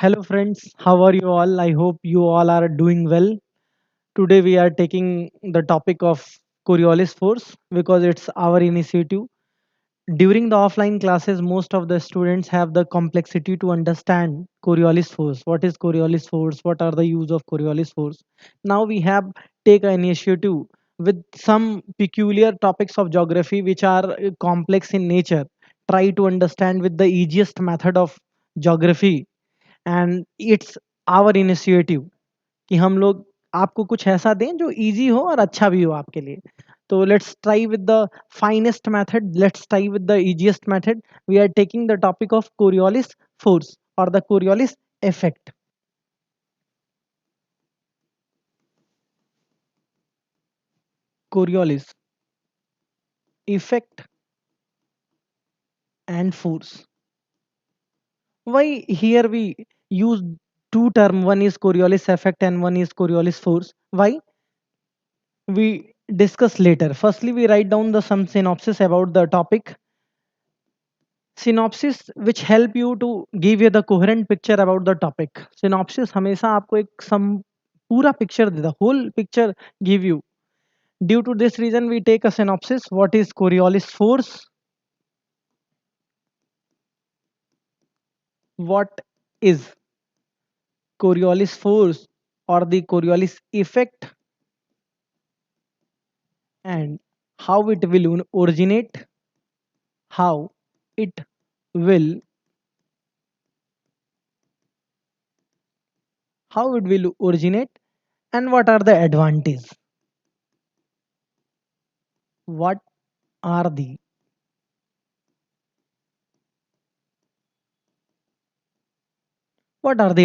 Hello friends, how are you all? I hope you all are doing well. Today we are taking the topic of Coriolis force because it's our initiative. During the offline classes, most of the students have the complexity to understand Coriolis force. What is Coriolis force? What are the use of Coriolis force? Now we have take an initiative with some peculiar topics of geography which are complex in nature. Try to understand with the easiest method of geography and it's our initiative कि हम लोग आपको कुछ ऐसा दें जो easy हो और अच्छा भी हो आपके लिए तो let's try with the finest method let's try with the easiest method we are taking the topic of Coriolis force और the Coriolis effect Coriolis effect and force why here we use two term, one is Coriolis effect and one is Coriolis force. Why we discuss later. Firstly, we write down the some synopsis about the topic. Synopsis which help you to give you the coherent picture about the topic. Synopsis हमेशा आपको एक सम पूरा picture देता, whole picture give you. Due to this reason, we take a synopsis. What is Coriolis force? What is Coriolis force or the Coriolis effect, and how it will originate, how it will originate, and what are the advantages? What are the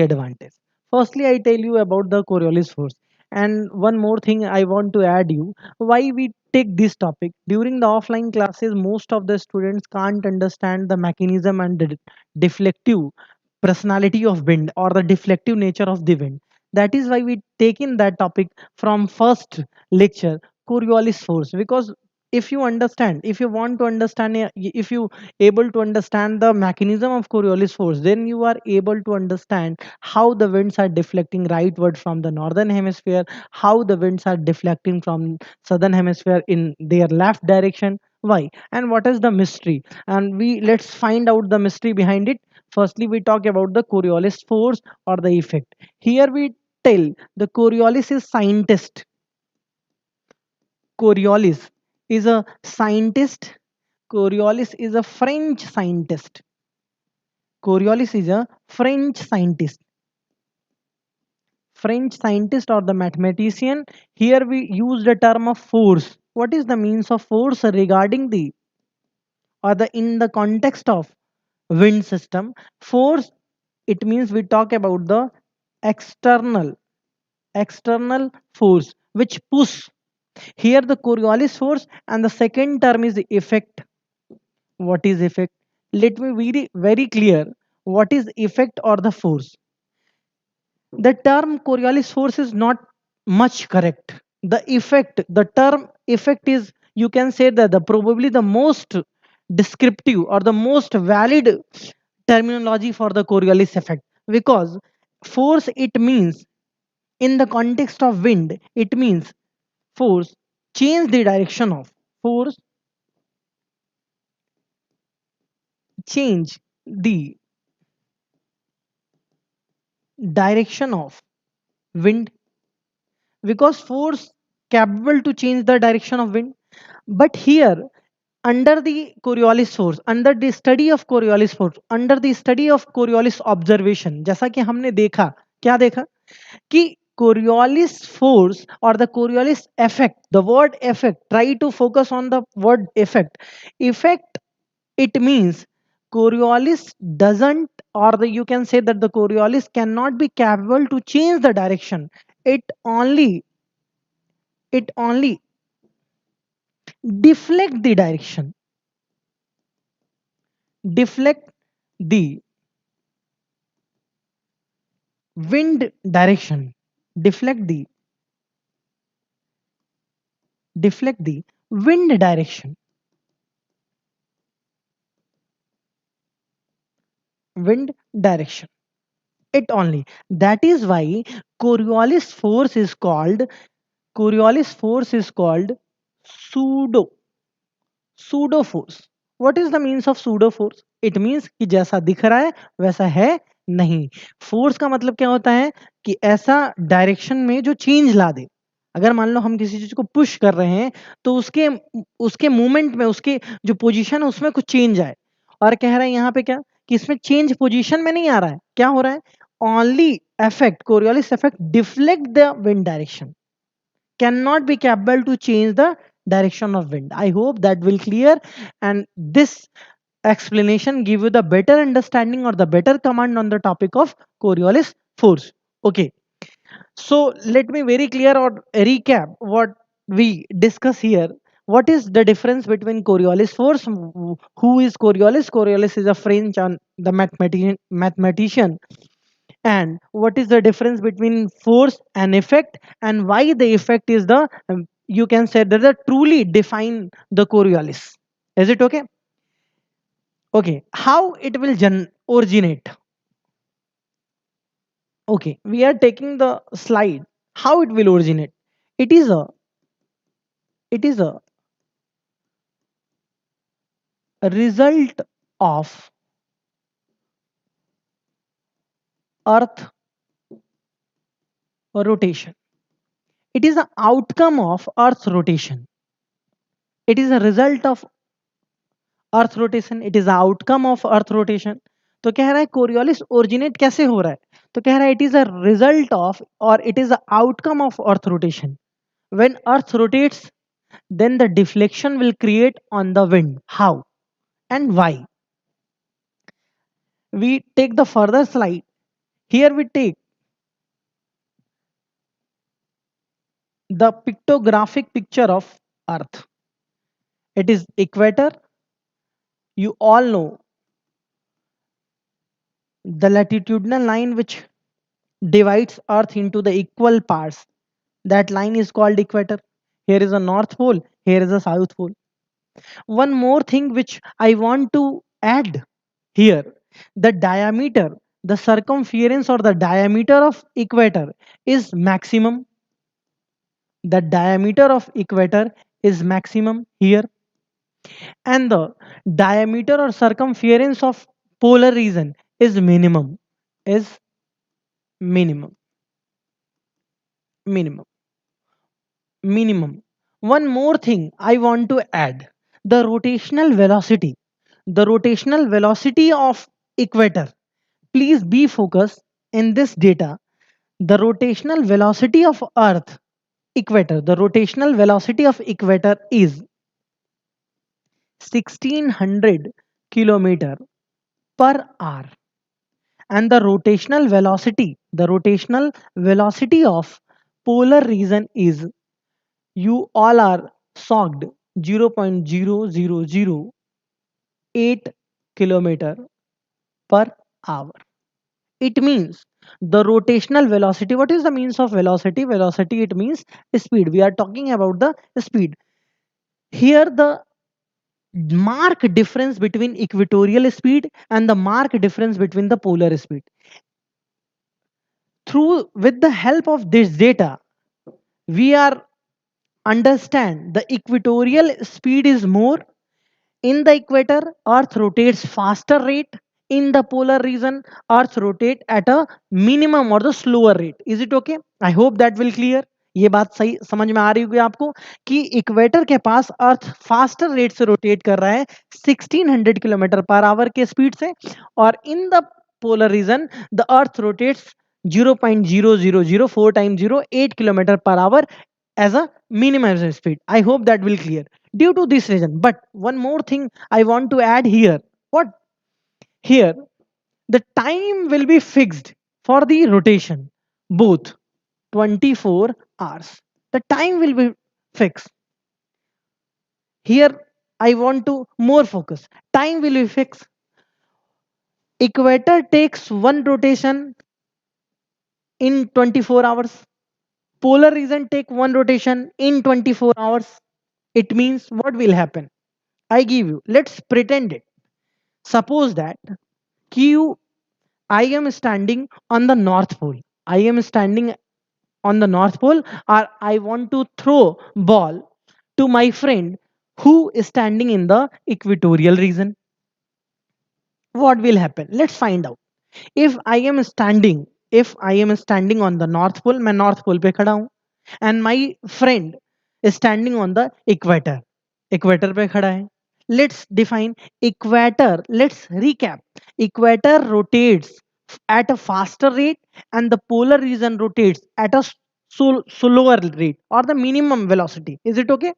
advantages? Firstly, I tell you about the Coriolis force. And one more thing I want to add you, why we take this topic. During the offline classes, most of the students can't understand the mechanism and the deflective personality of wind or the deflective nature of the wind. That is why we take in that topic from first lecture, Coriolis force, because if you understand, if you want to understand, if you able to understand the mechanism of Coriolis force, then you are able to understand how the winds are deflecting rightward from the northern hemisphere, how the winds are deflecting from southern hemisphere in their left direction. Why and what is the mystery? And we let's find out the mystery behind it. Firstly, we talk about the Coriolis force or the effect. Here we tell the Coriolis is scientist. Coriolis is a scientist. Coriolis is a French scientist. Coriolis is a French scientist. French scientist or the mathematician. Here we use the term of force. What is the means of force regarding the or the in the context of wind system? Force, it means we talk about the external force which push. Here the Coriolis force, and the second term is the effect. What is effect? Let me be very clear. What is effect or the force? The term Coriolis force is not much correct. The effect, the term effect is, you can say that the probably the most descriptive or the most valid terminology for the Coriolis effect, because force, it means in the context of wind, it means force change the direction of, force change the direction of wind, because force capable to change the direction of wind. But here, under the Coriolis force, under the study of Coriolis force, under the study of Coriolis observation, जैसा कि हमने देखा, क्या देखा कि Coriolis force or the Coriolis effect, the word effect, try to focus on the word effect. Effect, it means Coriolis doesn't, or the, you can say that the Coriolis cannot be capable to change the direction. It only, it only deflect the direction, deflect the wind direction, deflect the wind direction, wind direction. it only. That is why Coriolis force is called Coriolis force is called pseudo pseudo force. What is the means of pseudo force? It means कि जैसा दिख रहा है वैसा है नहीं. Force का मतलब क्या होता है कि ऐसा डायरेक्शन में जो चेंज ला दे. अगर मान लो हम किसी चीज को पुश कर रहे हैं तो उसके उसके मूवमेंट में उसके जो पोजीशन है उसमें कुछ चेंज आए. और कह रहे हैं यहाँ पे क्या कि इसमें चेंज पोजीशन में नहीं आ रहा है. क्या हो रहा है? Only effect Coriolis effect deflect the wind direction, cannot be capable to change the direction of wind. I hope that will clear, and this explanation give you the better understanding or the better command on the topic of Coriolis force. Okay, so let me very clear or recap what we discuss here. What is the difference between Coriolis force? Who is Coriolis? Coriolis is a French and the mathematician. And what is the difference between force and effect, and why the effect is the you can say that the truly define the Coriolis. Is it okay? Okay, how it will originate? Okay, we are taking the slide. How it will originate? It is a it is a result of Earth rotation. It is the outcome of Earth's rotation. It is a result of earth rotation. It is outcome of earth rotation. तो कह रहा है Coriolis originate कैसे हो रहा है? तो कह रहा है it is a result of और it is a outcome of earth rotation. When earth rotates then the deflection will create on the wind. How and why? We take the further slide. Here we take the pictographic picture of earth. It is equator. You all know the latitudinal line which divides earth into the equal parts. That line is called equator. Here is a north pole, here is a south pole. One more thing which I want to add here, the diameter, the circumference or the diameter of equator is maximum. The diameter of equator is maximum here, and the diameter or circumference of polar region is minimum. Is minimum. Minimum. Minimum. One more thing I want to add, the rotational velocity. The rotational velocity of equator. Please be focused in this data. The rotational velocity of Earth equator. The rotational velocity of equator is 1600 kilometer per hour. And the rotational velocity of polar region is, you all are shocked, 0.0008 kilometer per hour. It means the rotational velocity. What is the means of velocity? Velocity, it means speed. We are talking about the speed. Here the mark difference between equatorial speed and the mark difference between the polar speed. Through with the help of this data, we are understand the equatorial speed is more. In the equator, Earth rotates faster rate. In the polar region, Earth rotate at a minimum or the slower rate. Is it okay? I hope that will clear. ये बात सही समझ में आ रही होगी आपको कि equator के पास अर्थ फास्टर रेट से रोटेट कर रहा है 1600 किलोमीटर पर आवर के स्पीड से, और in the polar region the earth rotates 0.0004 time 0 8 kilometre per hour as a minimum speed. I hope that will clear due to this reason. But one more thing I want to add here. What? Here the time will be fixed for the rotation, both 24 hours. The time will be fixed. Here I want to more focus. Time will be fixed. Equator takes one rotation in 24 hours. Polar region take one rotation in 24 hours. It means what will happen? I give you, let's pretend it. Suppose that Q, I am standing on the North Pole. I am standing on the North Pole, or I want to throw ball to my friend who is standing in the equatorial region. What will happen? Let's find out. If I am standing on the North Pole, मैं North Pole पे खड़ा हूँ, and my friend is standing on the equator. Equator पे खड़ा है. Let's define equator. Let's recap. Equator rotates at a faster rate, and the polar region rotates at a slower rate, or the minimum velocity. Is it okay?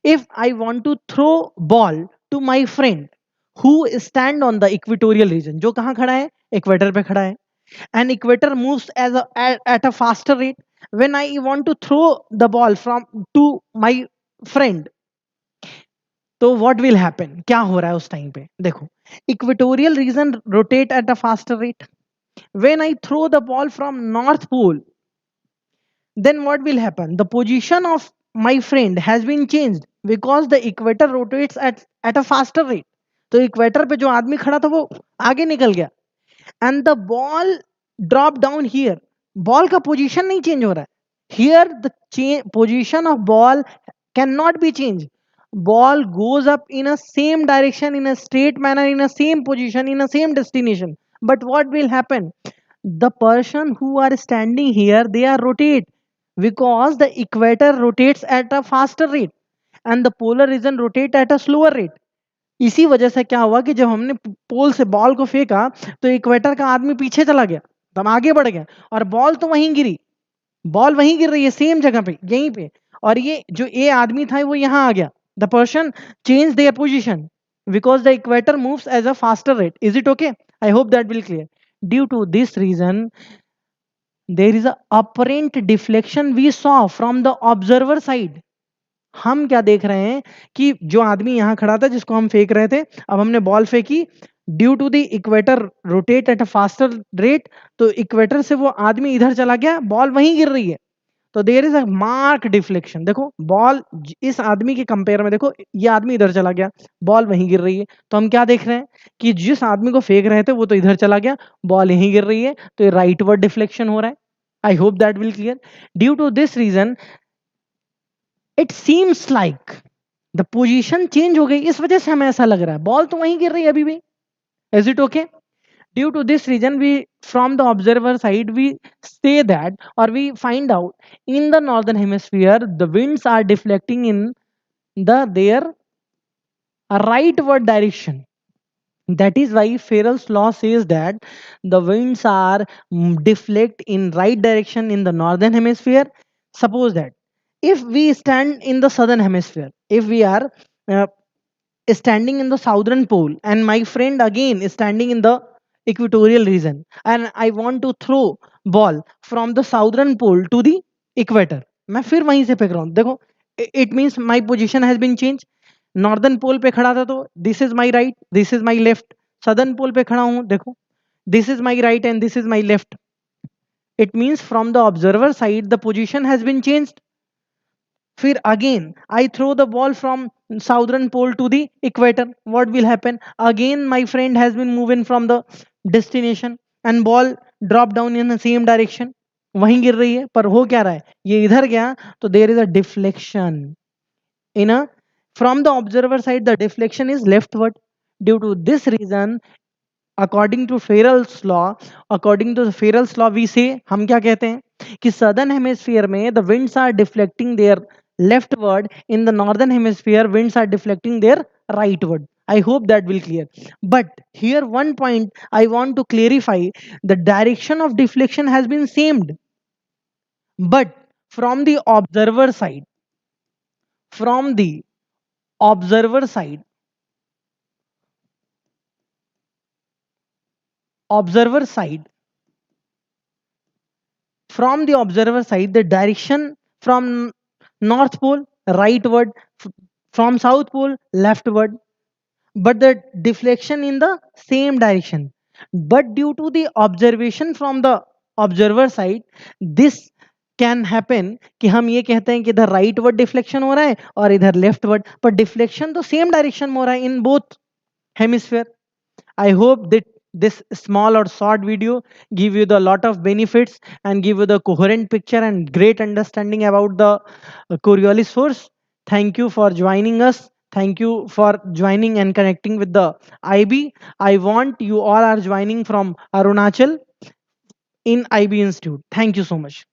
If I want to throw ball to my friend who stand on the equatorial region, जो कहाँ खड़ा है? Equator पे खड़ा है. And equator moves at a faster rate. When I want to throw the ball from to my friend, तो what will happen? क्या हो रहा है उस टाइम पे? देखो, equatorial region rotate at a faster rate. When I throw the ball from North Pole, then what will happen? The position of my friend has been changed because the equator rotates at a faster rate. तो equator पे जो आदमी खड़ा था वो आगे निकल गया, and the ball drop down here. Ball का पोजीशन नहीं चेंज हो रहा है. Here the position of ball cannot be changed. Ball goes up in a same direction, in a straight manner, in a same position, in a same destination. But what will happen? The person who are standing here, they are rotate because the equator rotates at a faster rate and the polar region rotate at a slower rate. इसी वजह से क्या हुआ कि जब हमने पोल से ball को फेंका तो इक्वेटर का आदमी पीछे चला गया, तब आगे बढ़ गया, और बॉल तो वहीं गिरी. बॉल वहीं गिर रही है सेम जगह पे, यहीं पे, और ये जो ए आदमी था वो यहाँ आ गया. The person change their position because the equator moves as a faster rate. Is it okay? I hope that will clear. Due to this reason, there is a apparent deflection we saw from the observer side. हम क्या देख रहे हैं कि जो आदमी यहाँ खड़ा था जिसको हम फेंक रहे थे, अब हमने बॉल फेंकी, due to the equator rotate at a faster rate, तो इक्वेटर से वो आदमी इधर चला गया, बॉल वहीं गिर रही है, तो there is a mark deflection. देखो बॉल इस आदमी के कंपेयर में, देखो ये आदमी इधर चला गया, बॉल वहीं गिर रही है, तो हम क्या देख रहे हैं कि जिस आदमी को फेंक रहे थे वो तो इधर चला गया, बॉल यहीं गिर रही है, तो ये राइटवर्ड डिफ्लेक्शन हो रहा है. I hope that will clear. Due to this reason it seems like the position change हो गई, इस वजह से हमें ऐसा लग रहा है बॉल तो वहीं गिर रही है अभी भी. Is it okay? Due to this reason, we from the observer side we say that, or we find out, in the northern hemisphere the winds are deflecting in their rightward direction. That is why Farrell's law says that the winds are deflect in right direction in the northern hemisphere. Suppose that if we stand in the southern hemisphere, if we are uh, standing in the southern pole and my friend again is standing in the equatorial region, and I want to throw ball from the southern pole to the equator, मैं फिर वहीं से फेंक रहा हूँ. देखो, it means my position has been changed. Northern pole पे खड़ा था तो this is my right, this is my left. Southern pole पे खड़ा हूं, देखो this is my right and this is my left. It means from the observer side the position has been changed. फिर again I throw the ball from southern pole to the equator, what will happen? Again my friend has been moving from the destination and ball drop down in the same direction. वहीं गिर रही है, पर हो क्या रहा है, ये इधर गया, तो there is a deflection in a from the observer side the deflection is leftward. Due to this reason, according to Farrell's law we say, हम क्या कहते हैं कि southern hemisphere में the winds are deflecting their leftward, in the northern hemisphere winds are deflecting their rightward. I hope that will clear. But here one point I want to clarify: the direction of deflection has been same, but from the observer side, from the observer side observer side from the observer side the direction from north pole rightward, from south pole leftward, but the deflection in the same direction. But due to the observation from the observer side, this can happen कि हम ये कहते हैं कि इधर right word deflection हो रहा है और इधर लेफ्ट वर्ड, पर डिफ्लेक्शन तो सेम डायरेक्शन में हो रहा है in both hemisphere. I hope that this small or short video give you the lot of benefits and give you the coherent picture and great understanding about the Coriolis force. Thank you for joining us. Thank you for joining and connecting with the IB. I want you all are joining from Arunachal in IB Institute. Thank you so much.